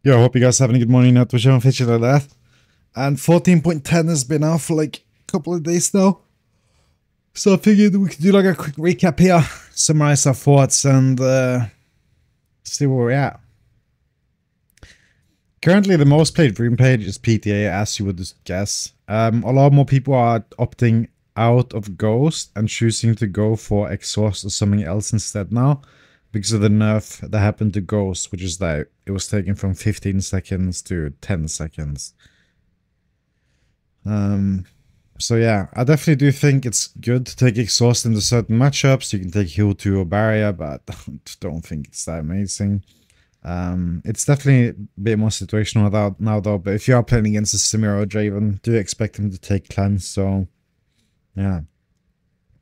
Yo, I hope you guys having a good morning now, whichever feature like that. And 14.10 has been out for like a couple of days now. So I figured we could do like a quick recap here, summarize our thoughts, and see where we're at. Currently, the most played room page is PTA, as you would guess. A lot more people are opting out of Ghost and choosing to go for Exhaust or something else instead now, because of the nerf that happened to Ghost, which is that it was taken from 15 seconds to 10 seconds. So yeah, I definitely do think it's good to take Exhaust into certain matchups. You can take Heal 2 or Barrier, but I don't think it's that amazing. It's definitely a bit more situational now though, but if you are playing against a Samira or Draven, do expect him to take Cleanse, so yeah.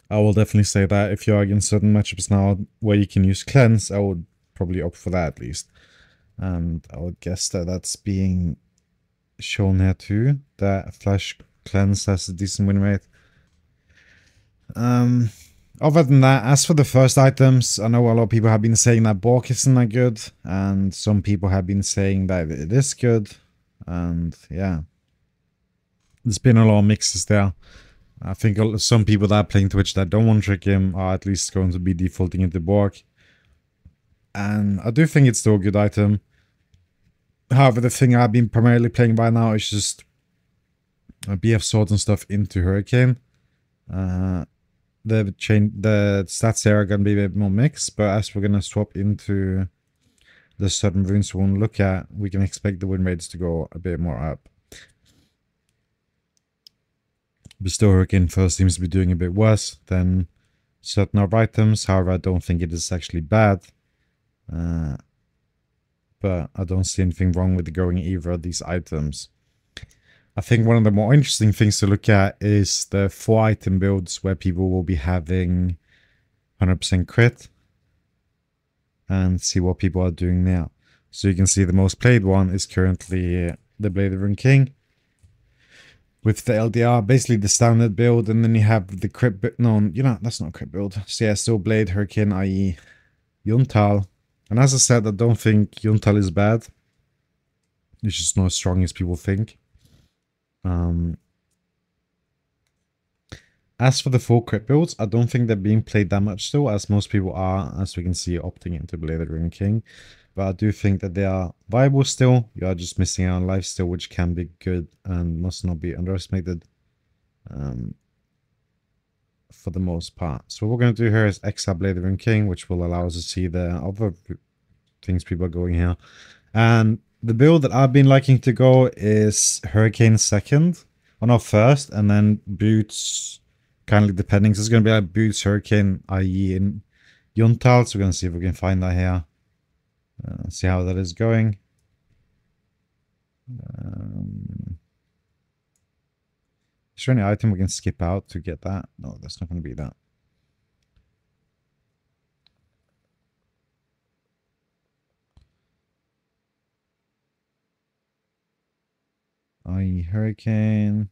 I will definitely say that if you are against certain matchups now where you can use Cleanse, I would probably opt for that at least. And I would guess that that's being shown here too, that Flash Cleanse has a decent win rate. Other than that, as for the first items, I know a lot of people have been saying that Bork isn't that good, and some people have been saying that it is good, and yeah. There's been a lot of mixes there. I think some people that are playing Twitch that don't want Trick Him are at least going to be defaulting into Bork. And I do think it's still a good item. However, the thing I've been primarily playing by now is just BF Sword and stuff into Hurricane. The stats here are going to be a bit more mixed, but as we're going to swap into the certain runes we want to look at, we can expect the win rates to go a bit more up. But still, Hurricane first seems to be doing a bit worse than certain other items. However, I don't think it is actually bad. But I don't see anything wrong with going either of these items. I think one of the more interesting things to look at is the 4 item builds where people will be having 100% crit. And see what people are doing now. So you can see the most played one is currently the Blade of Rune King. With the LDR, basically the standard build, and then you have the crit build. No, you know, that's not a crit build. So yeah, still Blade, Hurricane, i.e. Yuntal. And as I said, I don't think Yuntal is bad. It's just not as strong as people think. As for the full crit builds, I don't think they're being played that much still, as most people are, as we can see, opting into Blade of Rune King. But I do think that they are viable still. You are just missing out on life still, which can be good and must not be underestimated for the most part. So what we're going to do here is exile Blade of Rune King, which will allow us to see the other things people are going here. And the build that I've been liking to go is Hurricane second, or not first, and then Boots, kindly depending. So it's going to be like Boots, Hurricane, i.e. in Yuntal. So we're going to see if we can find that here. See how that is going. Is there any item we can skip out to get that? No, that's not going to be that. Hurricane.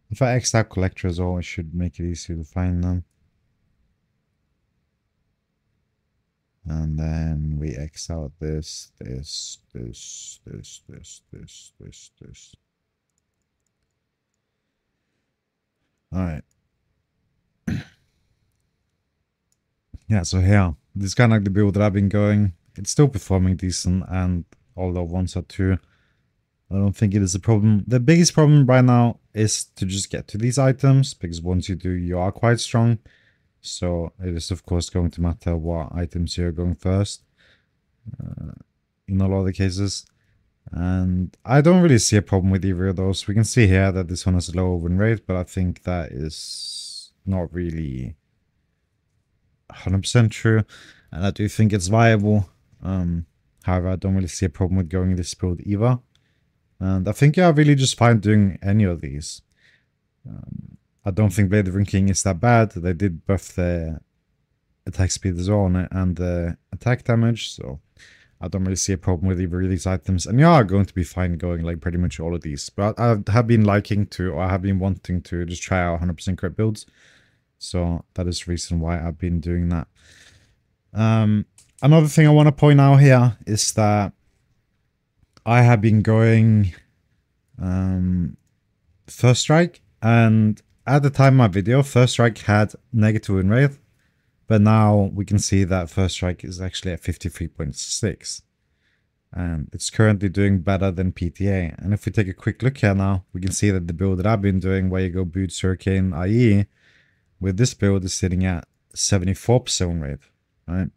If I X out Collector as well, it should make it easier to find them. And then we X out this. Alright. Yeah, so here, this is kind of like the build that I've been going. It's still performing decent, and although 1 or 2, I don't think it is a problem. The biggest problem right now is to just get to these items, because once you do, you are quite strong. So it is of course going to matter what items you're going first in a lot of the cases. And I don't really see a problem with either of those. We can see here that this one has a lower win rate, but I think that is not really 100% true. And I do think it's viable. However, I don't really see a problem with going this build either. And I think you're really just fine doing any of these. I don't think Blade of Rune King is that bad. They did buff the attack speed as well and the attack damage, so I don't really see a problem with either of these items. And you are going to be fine going like pretty much all of these. But I have been liking to, or I have been wanting to just try out 100% crit builds. So that is the reason why I've been doing that. Another thing I want to point out here is that I have been going First Strike, and at the time of my video, First Strike had negative win rate, but now we can see that First Strike is actually at 53.6, and it's currently doing better than PTA. And if we take a quick look here now, we can see that the build that I've been doing, where you go Boots, Hurricane, IE, with this build is sitting at 74% win rate, right?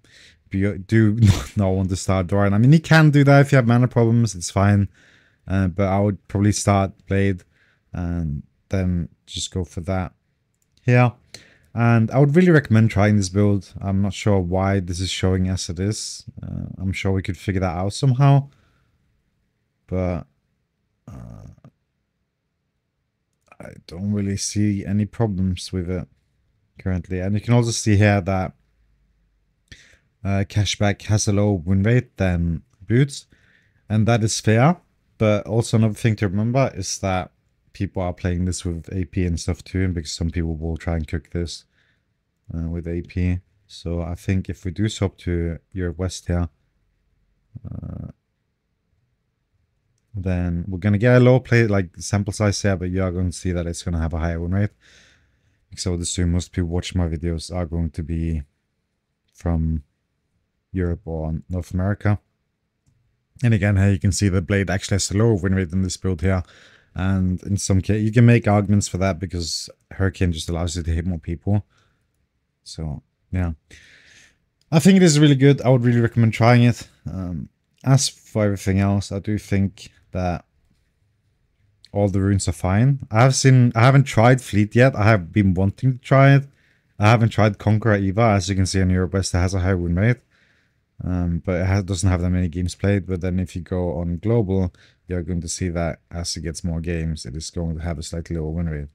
But you do not want to start Doran. I mean, you can do that if you have mana problems, it's fine. But I would probably start Blade and then just go for that here. And I would really recommend trying this build. I'm not sure why this is showing as it is. I'm sure we could figure that out somehow. But I don't really see any problems with it currently. And you can also see here that Cashback has a lower win rate than Boots. And that is fair. But also another thing to remember is that people are playing this with AP and stuff too, because some people will try and cook this with AP. So I think if we do swap to Europe West here, then we're going to get a low play, like sample size here, but you are going to see that it's going to have a higher win rate. Because I would assume most people watching my videos are going to be from Europe or North America. And again, here you can see the Blade actually has a lower win rate than this build here. And in some case, you can make arguments for that because Hurricane just allows you to hit more people. So, yeah. I think it is really good. I would really recommend trying it. As for everything else, I do think that all the runes are fine. I haven't tried Fleet yet. I have been wanting to try it. I haven't tried Conqueror either. As you can see on Europe West, it has a high win rate. But it doesn't have that many games played. But then if you go on global, you're going to see that as it gets more games, it is going to have a slightly lower win rate.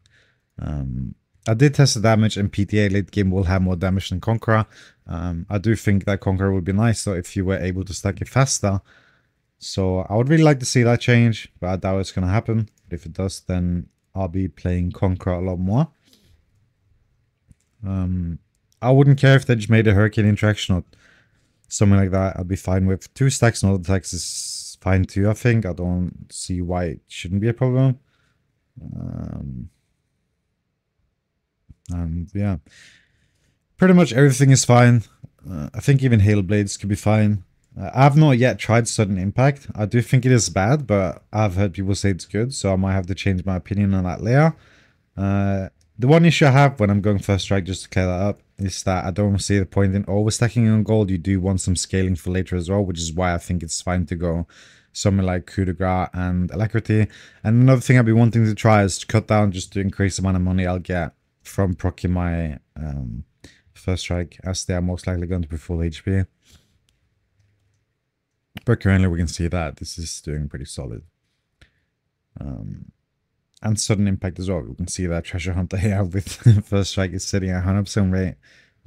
I did test the damage, and PTA late game will have more damage than Conqueror. I do think that Conqueror would be nice though if you were able to stack it faster. So I would really like to see that change, but I doubt it's going to happen. But if it does, then I'll be playing Conqueror a lot more. I wouldn't care if they just made a Hurricane interaction or something like that. I'd be fine with 2 stacks and other attacks is fine too, I think. I don't see why it shouldn't be a problem. And yeah, pretty much everything is fine. I think even Hail Blades could be fine. I've not yet tried Sudden Impact. I do think it is bad, but I've heard people say it's good, so I might have to change my opinion on that later. The one issue I have when I'm going First Strike, just to clear that up, is that I don't see the point in overstacking on gold. You do want some scaling for later as well, which is why I think it's fine to go something like Coup de Grace and Alacrity. And another thing I've been wanting to try is to cut down just to increase the amount of money I'll get from proccing my First Strike, as they are most likely going to be full HP. But currently we can see that this is doing pretty solid. And Sudden Impact as well. We can see that Treasure Hunter here with First Strike is sitting at 100% rate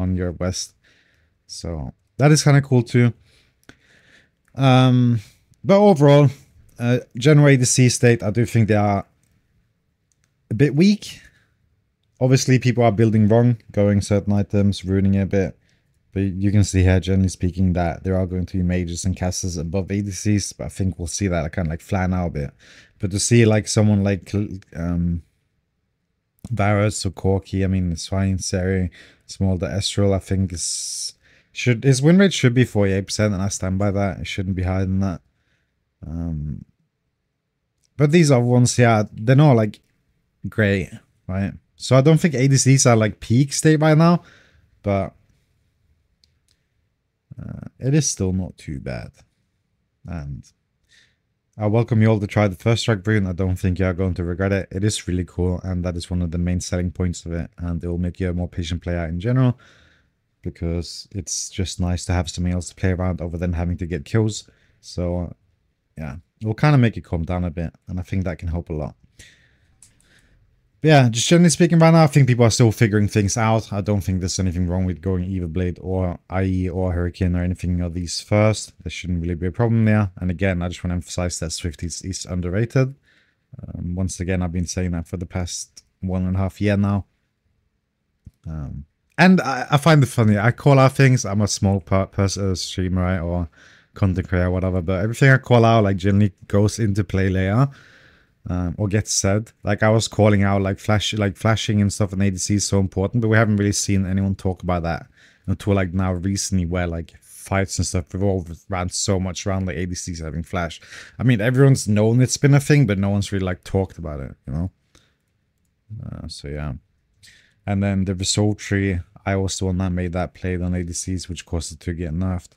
on Europe West. So that is kind of cool too. But overall, general ADC state, I do think they are a bit weak. Obviously, people are building wrong, going certain items, ruining it a bit. But you can see here, generally speaking, that there are going to be mages and casters above ADCs. But I think we'll see that kind of like flatten out a bit. But to see like someone like Varus or Corki, I mean, it's fine. Seri, Smolder, Estral, I think his win rate should be 48%, and I stand by that. It shouldn't be higher than that. But these other ones, yeah, they're not like great, right? So I don't think ADCs are like peak state right now, but it is still not too bad. And I welcome you all to try the First Strike rune. I don't think you are going to regret it. It is really cool, and that is one of the main selling points of it. And it will make you a more patient player in general, because it's just nice to have something else to play around other than having to get kills. So yeah, it will kind of make it calm down a bit, and I think that can help a lot. But yeah, just generally speaking right now, I think people are still figuring things out. I don't think there's anything wrong with going either Blade or IE or Hurricane or anything of these first. There shouldn't really be a problem there. And again, I just want to emphasize that Swift is underrated. Once again, I've been saying that for the past 1.5 years now. And I find it funny. I call out things. I'm a small person, streamer, right, or content creator, whatever. But everything I call out, like, generally goes into play later, or gets said. Like, I was calling out like flashing and stuff in ADC is so important, but we haven't really seen anyone talk about that until like now recently, where like fights and stuff revolve around so much around like ADCs having flash. I mean, everyone's known it's been a thing, but no one's really like talked about it, you know. So yeah. And then the result tree, I was the one that made that play on ADCs, which caused it to get nerfed.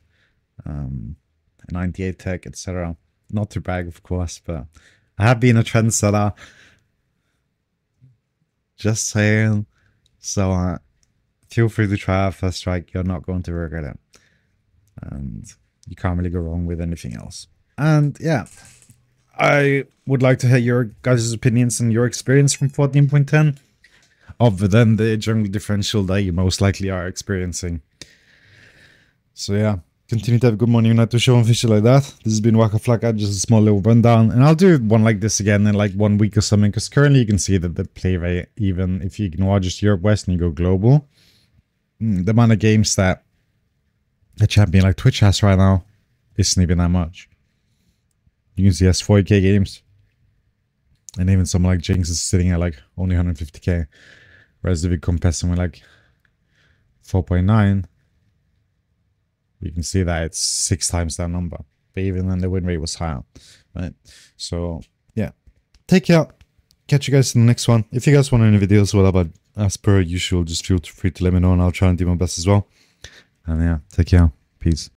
98 tech, etc. Not to brag, of course, but I have been a trendsetter. Just saying. So feel free to try out First Strike. You're not going to regret it. And you can't really go wrong with anything else. And yeah, I would like to hear your guys' opinions and your experience from 14.10. Other than the jungle differential that you most likely are experiencing. So yeah, continue to have a good morning, night to show and fish like that. This has been Wackaflcka, just a small little rundown. And I'll do one like this again in like 1 week or something, because currently you can see that the play rate, even if you ignore just Europe West and you go global, the amount of games that a champion like Twitch has right now isn't even that much. You can see has 40k games. And even someone like Jinx is sitting at like only 150k. Whereas if you compare something like 4.9, you can see that it's 6 times that number. But even then the win rate was higher. Right? So yeah. Take care. Catch you guys in the next one. If you guys want any videos, whatever, as per usual, just feel free to let me know and I'll try and do my best as well. And yeah, take care. Peace.